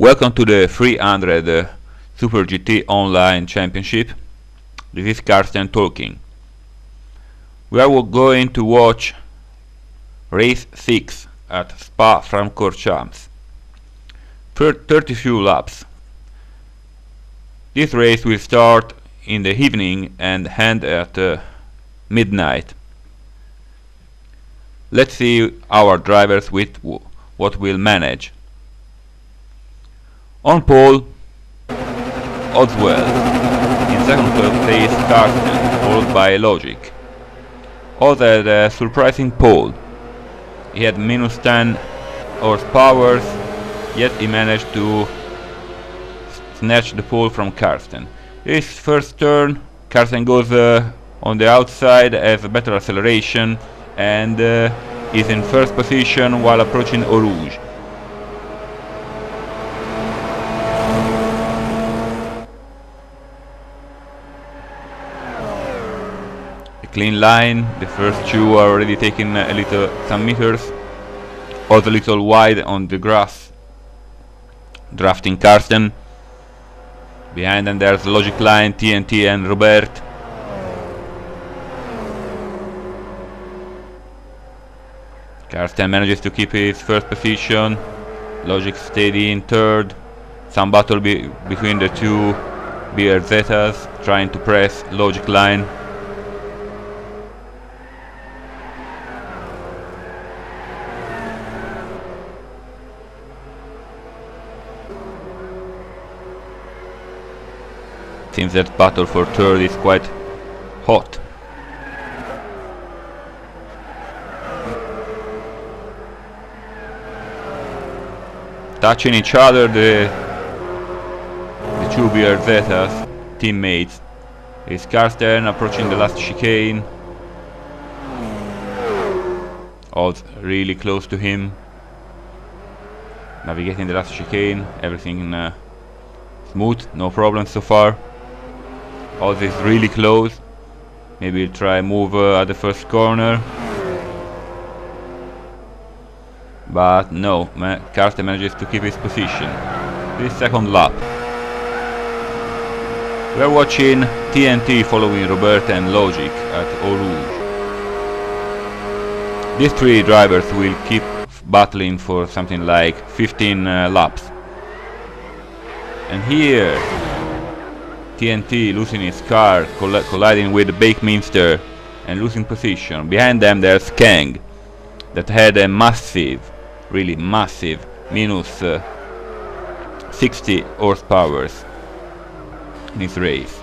Welcome to the 300 Super GT Online Championship. This is Carsten talking. We are going to watch race 6 at Spa-Francorchamps. 32 laps. This race will start in the evening and end at midnight. Let's see our drivers with what will manage. On pole, Oswald. In second place, Carsten, followed by Logic. Oz had a surprising pole. He had minus 10 horsepower, yet he managed to snatch the pole from Carsten. His first turn, Carsten goes on the outside, has a better acceleration, and is in first position while approaching Eau Rouge. Clean line, the first two are already taking some meters, also a little wide on the grass, drafting Carsten. Behind them there's Logic Line, TNT and Robert. Carsten manages to keep his first position, Logic steady in third, some battle between the two BRZs trying to press Logic Line. Seems that battle for third is quite hot. Touching each other, the two BRZs teammates. Is Carsten approaching the last chicane. Oz really close to him. Navigating the last chicane, everything smooth, no problem so far. Oz is really close. Maybe he'll try move at the first corner. But no, Carsten manages to keep his position. This second lap. We are watching TNT following Robert and Logic at Eau Rouge. These three drivers will keep battling for something like 15 laps. And here TNT losing his car, colliding with Bakeminster and losing position. Behind them there's Kang, that had a massive, really massive, minus 60 horsepower in his race.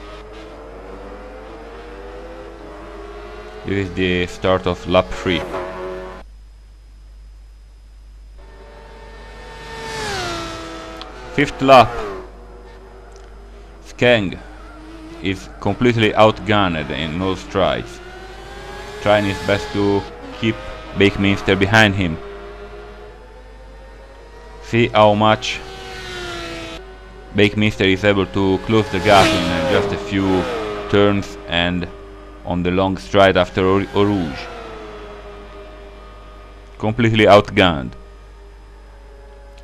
This is the start of lap 3. Fifth lap. Kang is completely outgunned in all strides, trying his best to keep Bakeminster behind him. See how much Bakeminster is able to close the gap in just a few turns and on the long stride after Eau Rouge. Completely outgunned.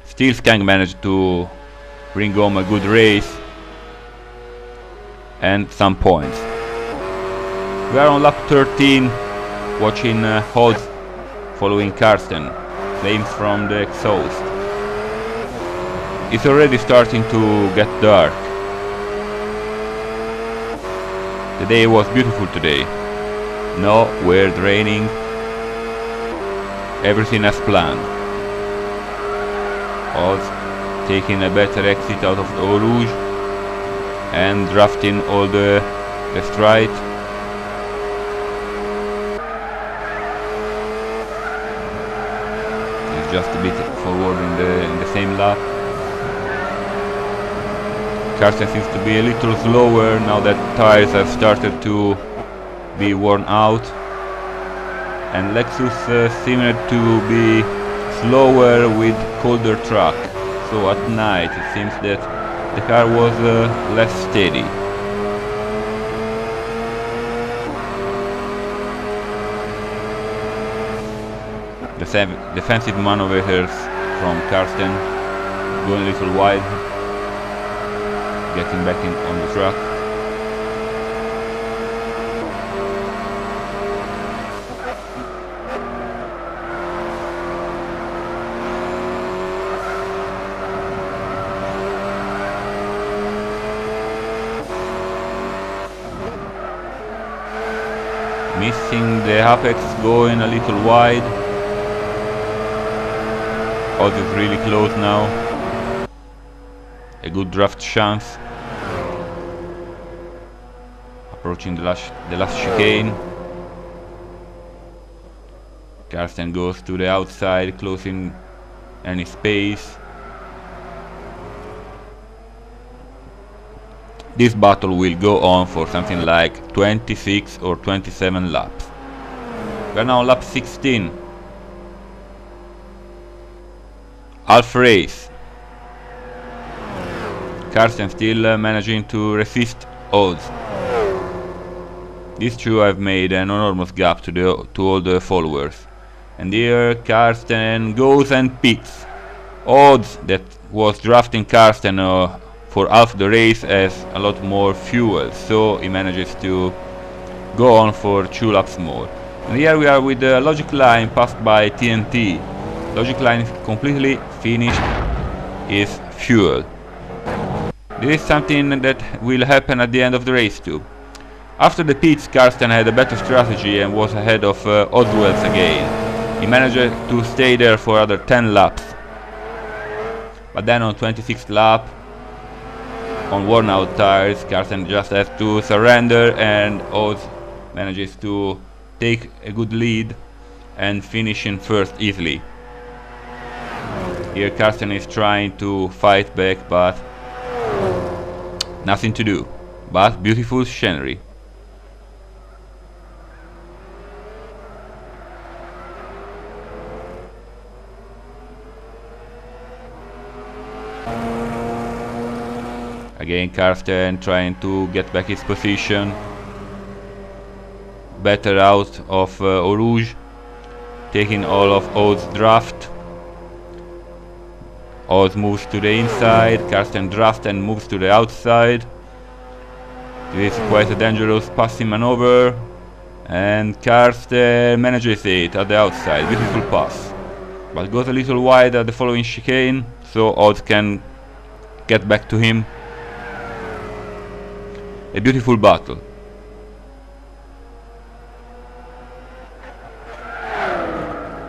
Still, Kang managed to bring home a good race and some points. We are on lap 13, watching Oz following Carsten, flames from the exhaust. It's already starting to get dark. The day was beautiful today. No weird raining. Everything as planned. Oz taking a better exit out of Eau Rouge and drafting all the stride. He's just a bit forward in the same lap. Carsten seems to be a little slower now that tires have started to be worn out, and Lexus seemed to be slower with colder track. So at night it seems that the car was less steady. Defensive maneuvers from Carsten. going a little wide, getting back on the track. Missing the apex, going a little wide. Oz is really close now. A good draft chance. Approaching the last chicane. Karsten goes to the outside, closing any space. This battle will go on for something like 26 or 27 laps. We are now on lap 16. Half race. Karsten still managing to resist Oz. These two have made an enormous gap to all the followers. And here Karsten goes and pits. Oz, that was drafting Karsten for half the race, has a lot more fuel, so he manages to go on for 2 laps more. And here we are with the Logic Line passed by TNT. Logic Line is completely finished his fuel. This is something that will happen at the end of the race too. After the pits, Karsten had a better strategy and was ahead of Oswald's again. He managed to stay there for other 10 laps. But then on 26th lap, on worn out tires, Karsten just has to surrender, and Oz manages to take a good lead and finish in first easily. Here Karsten is trying to fight back, but nothing to do. But beautiful scenery. Again Karsten trying to get back his position. Better out of Eau Rouge, taking all of Oz's draft. Oz moves to the inside, Karsten drafts and moves to the outside. This is quite a dangerous passing maneuver, and Karsten manages it at the outside. Beautiful pass, but goes a little wide at the following chicane, so Oz can get back to him. A beautiful battle.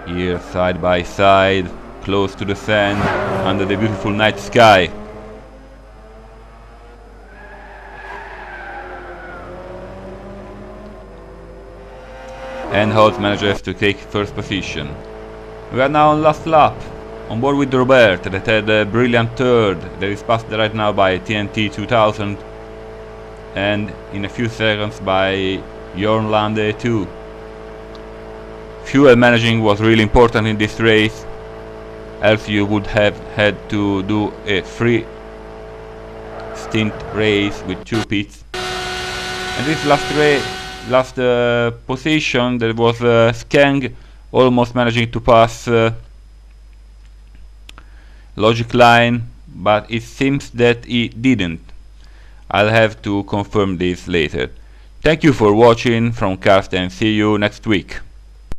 Here side by side, close to the sand, under the beautiful night sky. And Oz manages to take first position. We are now on last lap, on board with Robert, that had a brilliant third, that is passed right now by TNT 2000, and in a few seconds by Jorn Lande too. Fuel managing was really important in this race, else you would have had to do a 3 stint race with 2 pits. And this last position, that was Skeng almost managing to pass Logic Line, but it seems that he didn't. I'll have to confirm this later. Thank you for watching from Karsten, see you next week.